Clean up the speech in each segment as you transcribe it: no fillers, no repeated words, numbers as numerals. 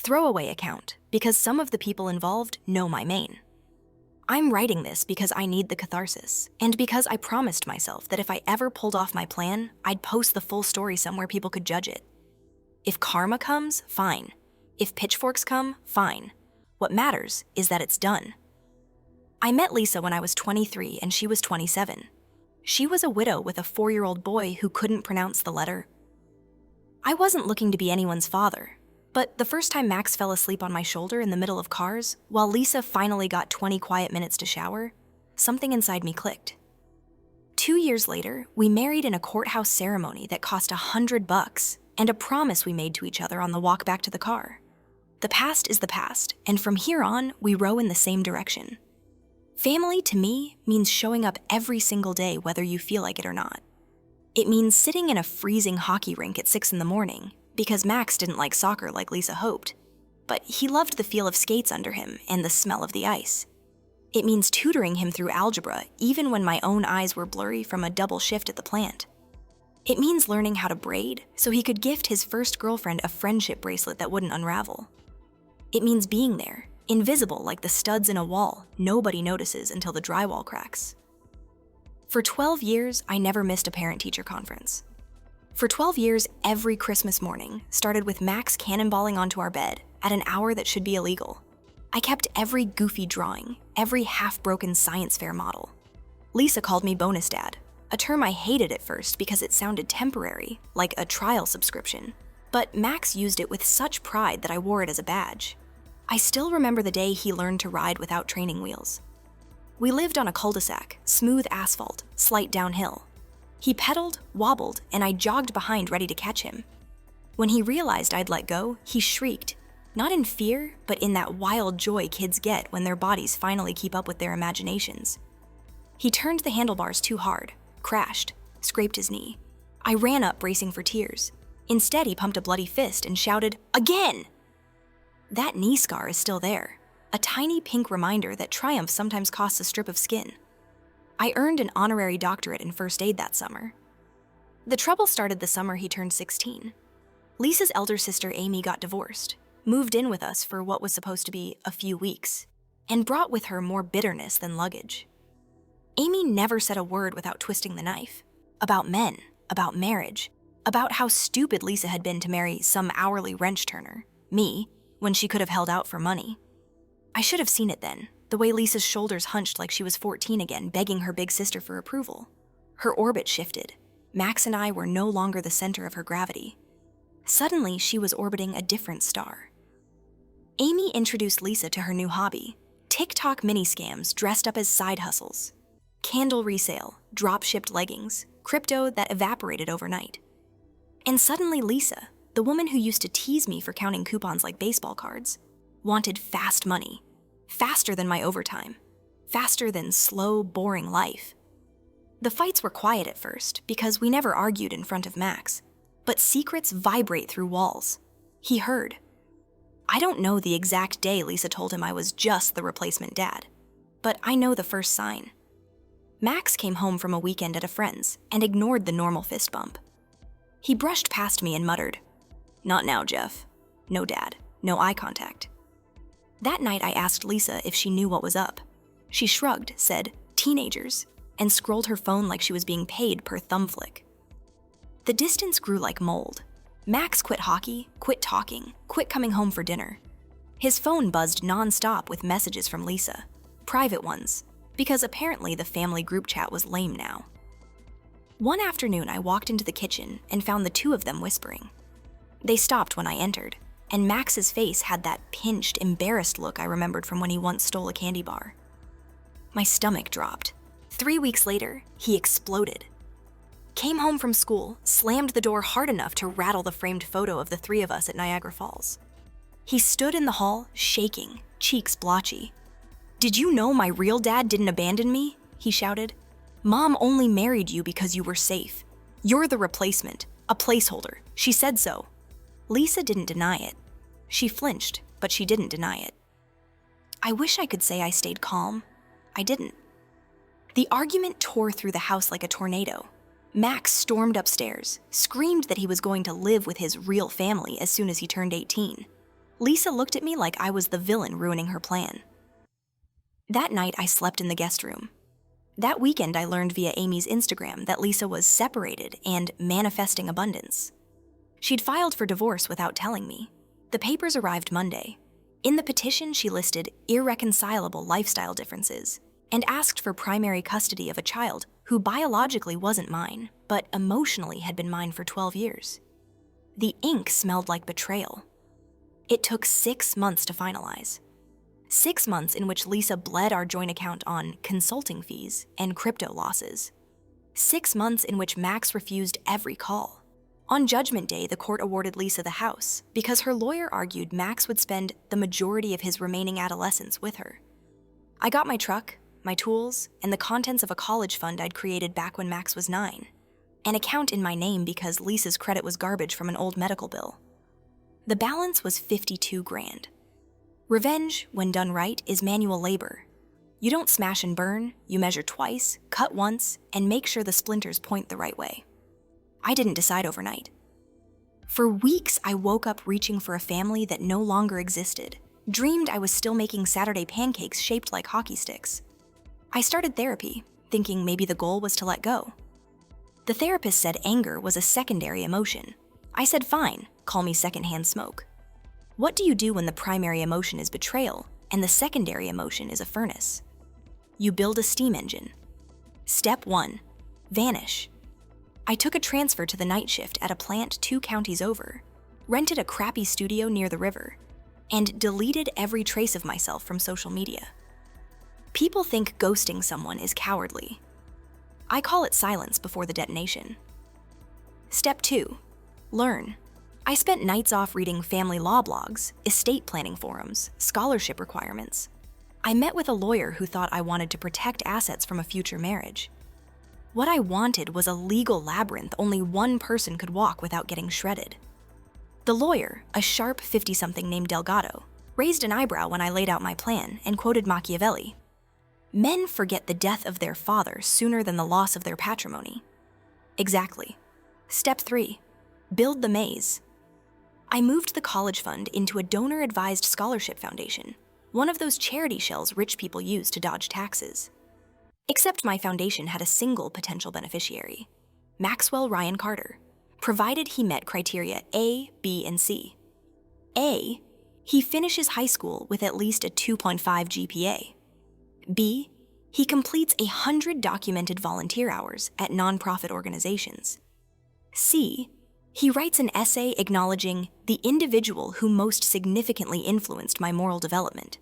Throwaway account, because some of the people involved know my main. I'm writing this because I need the catharsis, and because I promised myself that if I ever pulled off my plan, I'd post the full story somewhere people could judge it. If karma comes, fine. If pitchforks come, fine. What matters is that it's done. I met Lisa when I was 23 and she was 27. She was a widow with a 4-year-old boy who couldn't pronounce the letter. I wasn't looking to be anyone's father, but the first time Max fell asleep on my shoulder in the middle of cars, while Lisa finally got 20 quiet minutes to shower, something inside me clicked. 2 years later, we married in a courthouse ceremony that cost $100 and a promise we made to each other on the walk back to the car. The past is the past, and from here on, we row in the same direction. Family, to me, means showing up every single day whether you feel like it or not. It means sitting in a freezing hockey rink at 6 in the morning, because Max didn't like soccer like Lisa hoped, but he loved the feel of skates under him and the smell of the ice. It means tutoring him through algebra even when my own eyes were blurry from a double shift at the plant. It means learning how to braid so he could gift his first girlfriend a friendship bracelet that wouldn't unravel. It means being there, invisible like the studs in a wall nobody notices until the drywall cracks. For 12 years, I never missed a parent-teacher conference. For 12 years, every Christmas morning started with Max cannonballing onto our bed at an hour that should be illegal. I kept every goofy drawing, every half-broken science fair model. Lisa called me bonus dad, a term I hated at first because it sounded temporary, like a trial subscription. But Max used it with such pride that I wore it as a badge. I still remember the day he learned to ride without training wheels. We lived on a cul-de-sac, smooth asphalt, slight downhill. He pedaled, wobbled, and I jogged behind ready to catch him. When he realized I'd let go, he shrieked, not in fear, but in that wild joy kids get when their bodies finally keep up with their imaginations. He turned the handlebars too hard, crashed, scraped his knee. I ran up, bracing for tears. Instead, he pumped a bloody fist and shouted, "Again!" That knee scar is still there, a tiny pink reminder that triumph sometimes costs a strip of skin. I earned an honorary doctorate in first aid that summer. The trouble started the summer he turned 16. Lisa's elder sister Amy got divorced, moved in with us for what was supposed to be a few weeks, and brought with her more bitterness than luggage. Amy never said a word without twisting the knife. About men, about marriage, about how stupid Lisa had been to marry some hourly wrench turner, me, when she could have held out for money. I should have seen it then, the way Lisa's shoulders hunched like she was 14 again, begging her big sister for approval. Her orbit shifted. Max and I were no longer the center of her gravity. Suddenly, she was orbiting a different star. Amy introduced Lisa to her new hobby, TikTok mini-scams dressed up as side hustles. Candle resale, drop-shipped leggings, crypto that evaporated overnight. And suddenly Lisa, the woman who used to tease me for counting coupons like baseball cards, wanted fast money. Faster than my overtime. Faster than slow, boring life. The fights were quiet at first because we never argued in front of Max, but secrets vibrate through walls. He heard. I don't know the exact day Lisa told him I was just the replacement dad, but I know the first sign. Max came home from a weekend at a friend's and ignored the normal fist bump. He brushed past me and muttered, "Not now, Jeff. No dad, no eye contact." That night I asked Lisa if she knew what was up. She shrugged, said, "Teenagers," and scrolled her phone like she was being paid per thumb flick. The distance grew like mold. Max quit hockey, quit talking, quit coming home for dinner. His phone buzzed nonstop with messages from Lisa, private ones, because apparently the family group chat was lame now. One afternoon I walked into the kitchen and found the two of them whispering. They stopped when I entered, and Max's face had that pinched, embarrassed look I remembered from when he once stole a candy bar. My stomach dropped. 3 weeks later, he exploded. Came home from school, slammed the door hard enough to rattle the framed photo of the three of us at Niagara Falls. He stood in the hall, shaking, cheeks blotchy. "Did you know my real dad didn't abandon me?" he shouted. "Mom only married you because you were safe. You're the replacement, a placeholder. She said so." Lisa didn't deny it. She flinched, but she didn't deny it. I wish I could say I stayed calm. I didn't. The argument tore through the house like a tornado. Max stormed upstairs, screamed that he was going to live with his real family as soon as he turned 18. Lisa looked at me like I was the villain ruining her plan. That night, I slept in the guest room. That weekend, I learned via Amy's Instagram that Lisa was separated and manifesting abundance. She'd filed for divorce without telling me. The papers arrived Monday. In the petition, she listed irreconcilable lifestyle differences and asked for primary custody of a child who biologically wasn't mine, but emotionally had been mine for 12 years. The ink smelled like betrayal. It took 6 months to finalize. 6 months in which Lisa bled our joint account on consulting fees and crypto losses. 6 months in which Max refused every call. On Judgment Day, the court awarded Lisa the house because her lawyer argued Max would spend the majority of his remaining adolescence with her. I got my truck, my tools, and the contents of a college fund I'd created back when Max was 9. An account in my name because Lisa's credit was garbage from an old medical bill. The balance was $52,000. Revenge, when done right, is manual labor. You don't smash and burn, you measure twice, cut once, and make sure the splinters point the right way. I didn't decide overnight. For weeks, I woke up reaching for a family that no longer existed, dreamed I was still making Saturday pancakes shaped like hockey sticks. I started therapy, thinking maybe the goal was to let go. The therapist said anger was a secondary emotion. I said fine, call me secondhand smoke. What do you do when the primary emotion is betrayal and the secondary emotion is a furnace? You build a steam engine. Step 1, vanish. I took a transfer to the night shift at a plant 2 counties over, rented a crappy studio near the river, and deleted every trace of myself from social media. People think ghosting someone is cowardly. I call it silence before the detonation. Step 2, learn. I spent nights off reading family law blogs, estate planning forums, scholarship requirements. I met with a lawyer who thought I wanted to protect assets from a future marriage. What I wanted was a legal labyrinth only one person could walk without getting shredded. The lawyer, a sharp 50-something named Delgado, raised an eyebrow when I laid out my plan and quoted Machiavelli. Men forget the death of their father sooner than the loss of their patrimony. Exactly. Step 3, build the maze. I moved the college fund into a donor-advised scholarship foundation, one of those charity shells rich people use to dodge taxes. Except my foundation had a single potential beneficiary, Maxwell Ryan Carter, provided he met criteria A, B, and C. A, he finishes high school with at least a 2.5 GPA. B, he completes 100 documented volunteer hours at nonprofit organizations. C, he writes an essay acknowledging the individual who most significantly influenced my moral development.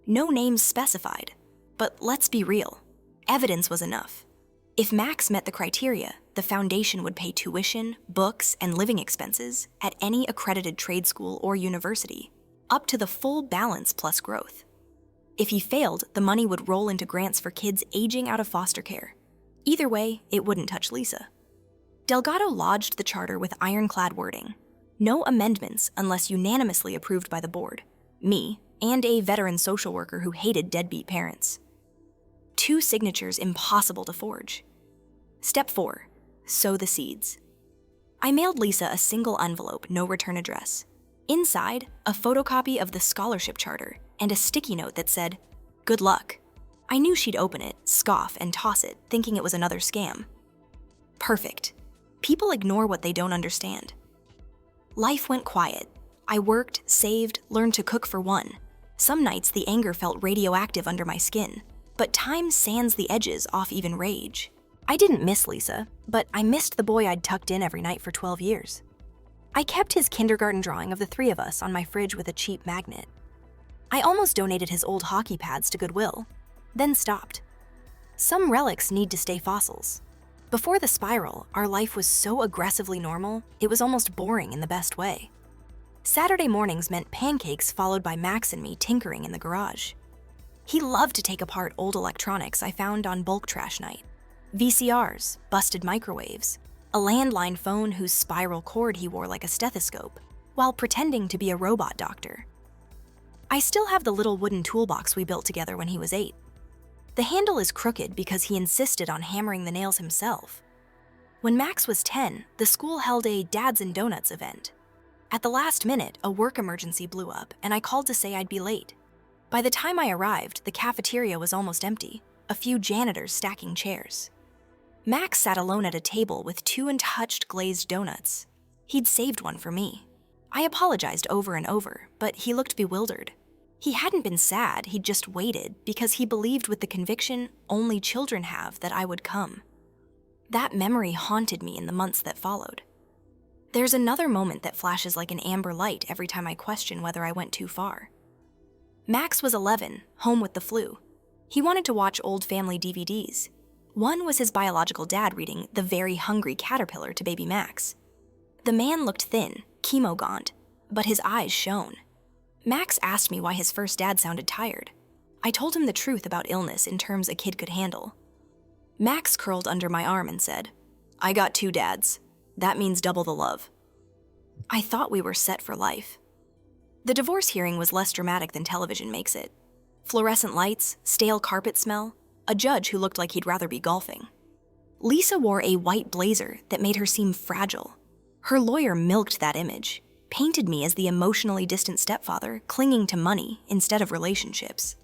No names specified, but let's be real. Evidence was enough. If Max met the criteria, the foundation would pay tuition, books, and living expenses at any accredited trade school or university, up to the full balance plus growth. If he failed, the money would roll into grants for kids aging out of foster care. Either way, it wouldn't touch Lisa. Delgado lodged the charter with ironclad wording. No amendments unless unanimously approved by the board, me, and a veteran social worker who hated deadbeat parents. 2 signatures impossible to forge. Step 4, sow the seeds. I mailed Lisa a single envelope, no return address. Inside, a photocopy of the scholarship charter and a sticky note that said, "Good luck." I knew she'd open it, scoff, and toss it, thinking it was another scam. Perfect. People ignore what they don't understand. Life went quiet. I worked, saved, learned to cook for one. Some nights the anger felt radioactive under my skin, but time sands the edges off even rage. I didn't miss Lisa, but I missed the boy I'd tucked in every night for 12 years. I kept his kindergarten drawing of the 3 of us on my fridge with a cheap magnet. I almost donated his old hockey pads to Goodwill, then stopped. Some relics need to stay fossils. Before the spiral, our life was so aggressively normal, it was almost boring in the best way. Saturday mornings meant pancakes followed by Max and me tinkering in the garage. He loved to take apart old electronics I found on bulk trash night. VCRs, busted microwaves, a landline phone whose spiral cord he wore like a stethoscope, while pretending to be a robot doctor. I still have the little wooden toolbox we built together when he was 8. The handle is crooked because he insisted on hammering the nails himself. When Max was 10, the school held a Dads and Donuts event. At the last minute, a work emergency blew up, and I called to say I'd be late. By the time I arrived, the cafeteria was almost empty, a few janitors stacking chairs. Max sat alone at a table with 2 untouched glazed donuts. He'd saved one for me. I apologized over and over, but he looked bewildered. He hadn't been sad, he'd just waited because he believed with the conviction only children have that I would come. That memory haunted me in the months that followed. There's another moment that flashes like an amber light every time I question whether I went too far. Max was 11, home with the flu. He wanted to watch old family DVDs. One was his biological dad reading The Very Hungry Caterpillar to baby Max. The man looked thin, chemo-gaunt, but his eyes shone. Max asked me why his first dad sounded tired. I told him the truth about illness in terms a kid could handle. Max curled under my arm and said, "I got 2 dads. That means double the love." I thought we were set for life. The divorce hearing was less dramatic than television makes it. Fluorescent lights, stale carpet smell, a judge who looked like he'd rather be golfing. Lisa wore a white blazer that made her seem fragile. Her lawyer milked that image, painted me as the emotionally distant stepfather clinging to money instead of relationships.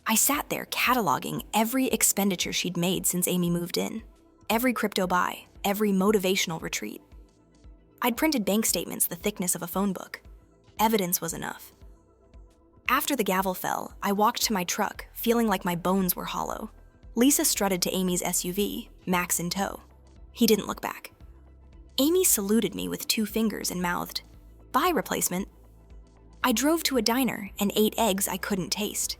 I sat there cataloging every expenditure she'd made since Amy moved in, every crypto buy, every motivational retreat. I'd printed bank statements the thickness of a phone book. Evidence was enough. After the gavel fell, I walked to my truck, feeling like my bones were hollow. Lisa strutted to Amy's SUV, Max in tow. He didn't look back. Amy saluted me with 2 fingers and mouthed, "Bye, replacement." I drove to a diner and ate eggs I couldn't taste.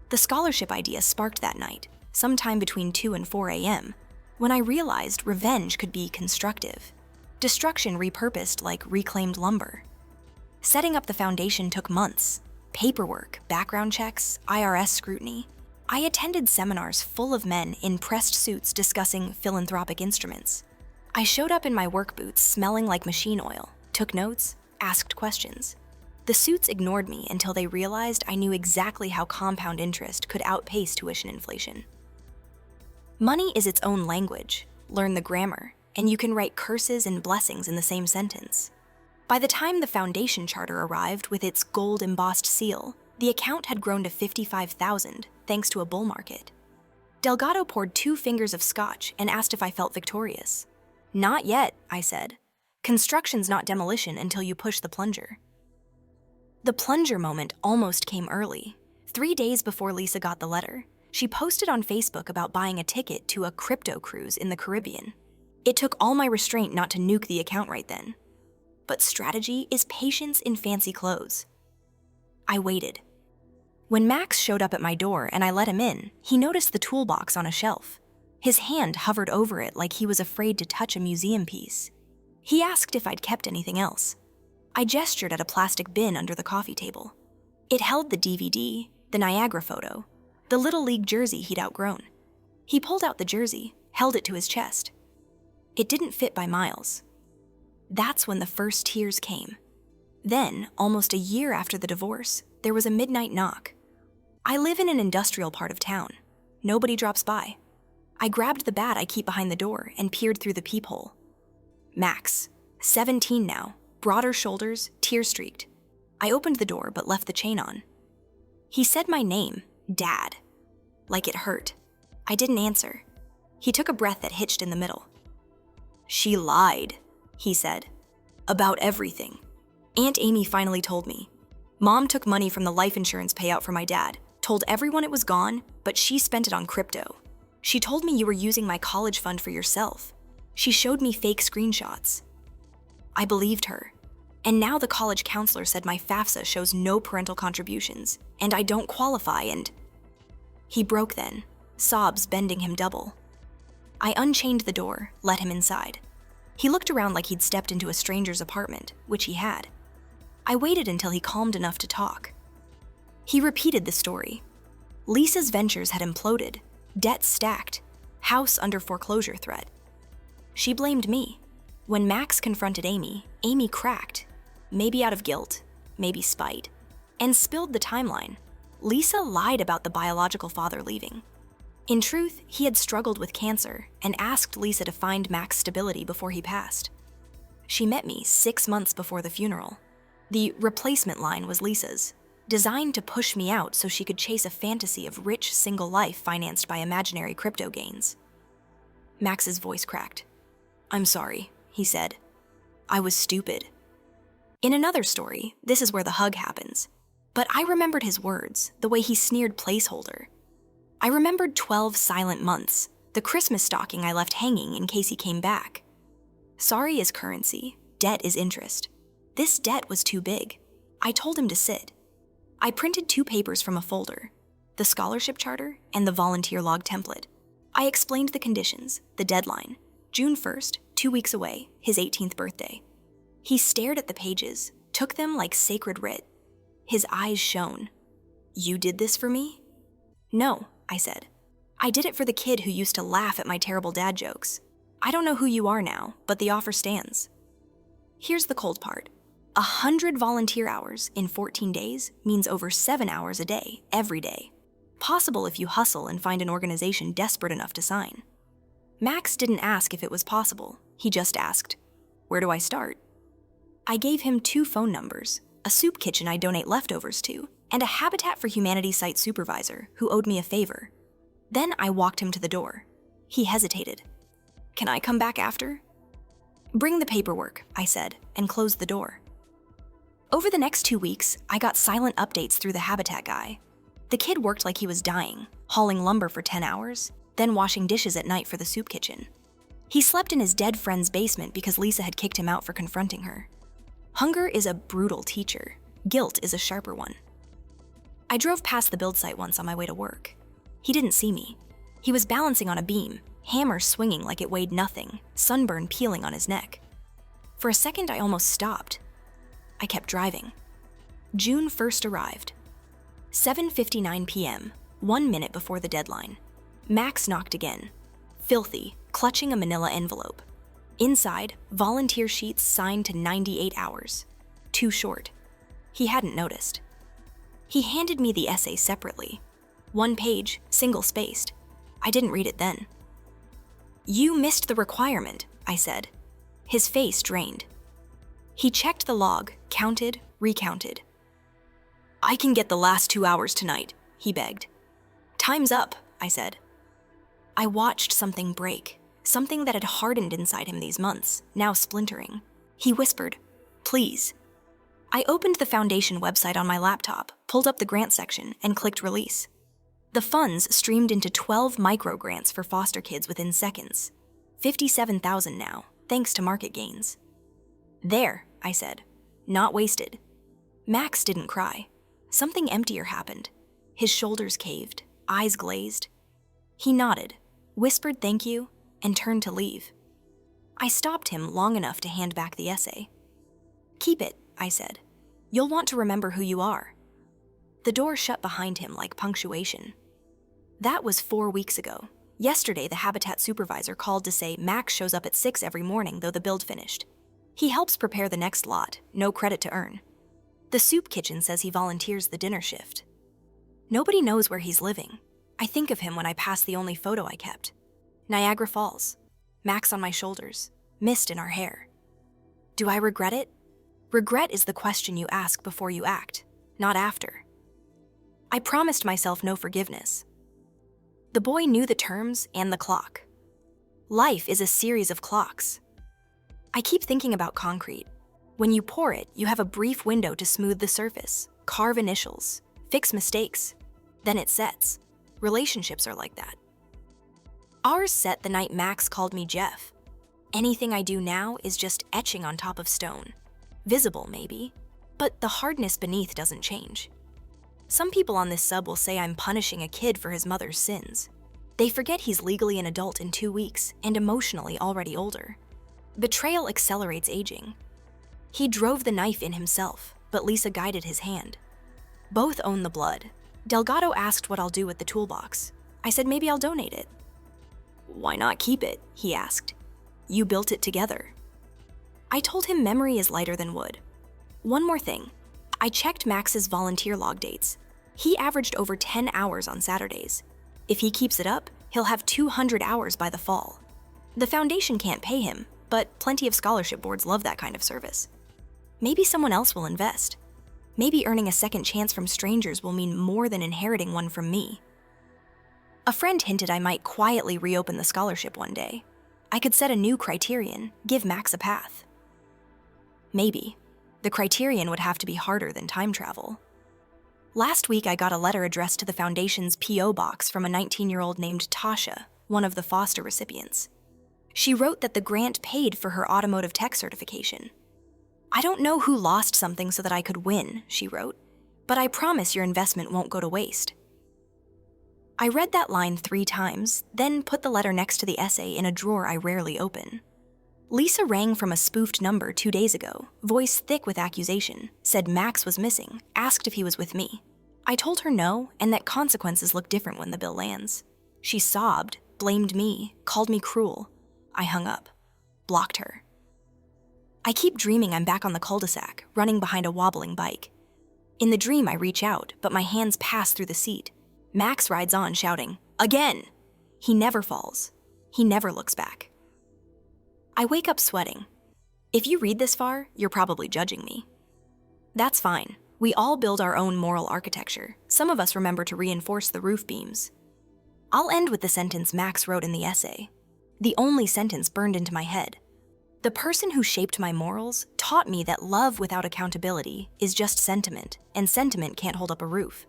The scholarship idea sparked that night, sometime between 2 and 4 a.m., when I realized revenge could be constructive, destruction repurposed like reclaimed lumber. Setting up the foundation took months. Paperwork, background checks, IRS scrutiny. I attended seminars full of men in pressed suits discussing philanthropic instruments. I showed up in my work boots smelling like machine oil, took notes, asked questions. The suits ignored me until they realized I knew exactly how compound interest could outpace tuition inflation. Money is its own language. Learn the grammar, and you can write curses and blessings in the same sentence. By the time the foundation charter arrived with its gold-embossed seal, the account had grown to $55,000 thanks to a bull market. Delgado poured 2 fingers of scotch and asked if I felt victorious. "Not yet," I said. "Construction's not demolition until you push the plunger." The plunger moment almost came early. 3 days before Lisa got the letter, she posted on Facebook about buying a ticket to a crypto cruise in the Caribbean. It took all my restraint not to nuke the account right then. But strategy is patience in fancy clothes. I waited. When Max showed up at my door and I let him in, he noticed the toolbox on a shelf. His hand hovered over it like he was afraid to touch a museum piece. He asked if I'd kept anything else. I gestured at a plastic bin under the coffee table. It held the DVD, the Niagara photo, the Little League jersey he'd outgrown. He pulled out the jersey, held it to his chest. It didn't fit by miles. That's when the first tears came. Then, almost a year after the divorce, there was a midnight knock. I live in an industrial part of town. Nobody drops by. I grabbed the bat I keep behind the door and peered through the peephole. Max, 17 now, broader shoulders, tear-streaked. I opened the door but left the chain on. He said my name, Dad, like it hurt. I didn't answer. He took a breath that hitched in the middle. "She lied," he said, "about everything. Aunt Amy finally told me. Mom took money from the life insurance payout for my dad, told everyone it was gone, but she spent it on crypto. She told me you were using my college fund for yourself. She showed me fake screenshots." I believed her. And now the college counselor said my FAFSA shows no parental contributions, and I don't qualify, and... He broke then, sobs bending him double. I unchained the door, let him inside. He looked around like he'd stepped into a stranger's apartment, which he had. I waited until he calmed enough to talk. He repeated the story. Lisa's ventures had imploded, debt stacked, house under foreclosure threat. She blamed me. When Max confronted Amy, Amy cracked, maybe out of guilt, maybe spite, and spilled the timeline. Lisa lied about the biological father leaving. In truth, he had struggled with cancer and asked Lisa to find Max's stability before he passed. She met me 6 months before the funeral. The replacement line was Lisa's, designed to push me out so she could chase a fantasy of rich single life financed by imaginary crypto gains. Max's voice cracked. "I'm sorry," he said. "I was stupid." In another story, this is where the hug happens. But I remembered his words, the way he sneered placeholder. I remembered 12 silent months, the Christmas stocking I left hanging in case he came back. Sorry is currency, debt is interest. This debt was too big. I told him to sit. I printed 2 papers from a folder, the scholarship charter and the volunteer log template. I explained the conditions, the deadline, June 1st, 2 weeks away, his 18th birthday. He stared at the pages, took them like sacred writ. His eyes shone. "You did this for me?" "No," I said. "I did it for the kid who used to laugh at my terrible dad jokes. I don't know who you are now, but the offer stands." Here's the cold part. 100 volunteer hours in 14 days means over 7 hours a day, every day. Possible if you hustle and find an organization desperate enough to sign. Max didn't ask if it was possible. He just asked, "Where do I start?" I gave him 2 phone numbers, a soup kitchen I donate leftovers to, and a Habitat for Humanity site supervisor who owed me a favor. Then I walked him to the door. He hesitated. "Can I come back after?" "Bring the paperwork," I said, and closed the door. Over the next 2 weeks, I got silent updates through the Habitat guy. The kid worked like he was dying, hauling lumber for 10 hours, then washing dishes at night for the soup kitchen. He slept in his dead friend's basement because Lisa had kicked him out for confronting her. Hunger is a brutal teacher. Guilt is a sharper one. I drove past the build site once on my way to work. He didn't see me. He was balancing on a beam, hammer swinging like it weighed nothing, sunburn peeling on his neck. For a second, I almost stopped. I kept driving. June 1st arrived. 7:59 p.m., 1 minute before the deadline. Max knocked again. Filthy, clutching a manila envelope. Inside, volunteer sheets signed to 98 hours. Too short. He hadn't noticed. He handed me the essay separately. 1 page, single-spaced. I didn't read it then. "You missed the requirement," I said. His face drained. He checked the log, counted, recounted. "I can get the last 2 hours tonight," he begged. "Time's up," I said. I watched something break. Something that had hardened inside him these months, now splintering. He whispered, "Please." I opened the foundation website on my laptop, pulled up the grant section, and clicked release. The funds streamed into 12 micro grants for foster kids within seconds. 57,000 now, thanks to market gains. "There," I said. "Not wasted." Max didn't cry. Something emptier happened. His shoulders caved, eyes glazed. He nodded, whispered thank you, and turned to leave. I stopped him long enough to hand back the essay. "Keep it," I said. "You'll want to remember who you are." The door shut behind him like punctuation. That was 4 weeks ago. Yesterday, the Habitat supervisor called to say Max shows up at 6 every morning, though the build finished. He helps prepare the next lot, no credit to earn. The soup kitchen says he volunteers the dinner shift. Nobody knows where he's living. I think of him when I pass the only photo I kept. Niagara Falls, Max on my shoulders, mist in our hair. Do I regret it? Regret is the question you ask before you act, not after. I promised myself no forgiveness. The boy knew the terms and the clock. Life is a series of clocks. I keep thinking about concrete. When you pour it, you have a brief window to smooth the surface, carve initials, fix mistakes. Then it sets. Relationships are like that. Ours set the night Max called me Jeff. Anything I do now is just etching on top of stone. Visible, maybe, but the hardness beneath doesn't change. Some people on this sub will say I'm punishing a kid for his mother's sins. They forget he's legally an adult in 2 weeks and emotionally already older. Betrayal accelerates aging. He drove the knife in himself, but Lisa guided his hand. Both own the blood. Delgado asked what I'll do with the toolbox. I said maybe I'll donate it. "Why not keep it?" he asked. "You built it together." I told him memory is lighter than wood. One more thing. I checked Max's volunteer log dates. He averaged over 10 hours on Saturdays. If he keeps it up, he'll have 200 hours by the fall. The foundation can't pay him, but plenty of scholarship boards love that kind of service. Maybe someone else will invest. Maybe earning a second chance from strangers will mean more than inheriting one from me. A friend hinted I might quietly reopen the scholarship one day. I could set a new criterion, give Max a path. Maybe. The criterion would have to be harder than time travel. Last week, I got a letter addressed to the Foundation's P.O. box from a 19-year-old named Tasha, one of the foster recipients. She wrote that the grant paid for her automotive tech certification. "I don't know who lost something so that I could win," she wrote, "but I promise your investment won't go to waste." I read that line 3 times, then put the letter next to the essay in a drawer I rarely open. Lisa rang from a spoofed number 2 days ago, voice thick with accusation, said Max was missing, asked if he was with me. I told her no, and that consequences look different when the bill lands. She sobbed, blamed me, called me cruel. I hung up, blocked her. I keep dreaming I'm back on the cul-de-sac, running behind a wobbling bike. In the dream, I reach out, but my hands pass through the seat. Max rides on, shouting, "Again!" He never falls. He never looks back. I wake up sweating. If you read this far, you're probably judging me. That's fine. We all build our own moral architecture. Some of us remember to reinforce the roof beams. I'll end with the sentence Max wrote in the essay. The only sentence burned into my head. The person who shaped my morals taught me that love without accountability is just sentiment, and sentiment can't hold up a roof.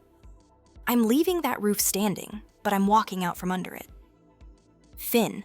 I'm leaving that roof standing, but I'm walking out from under it. Finn,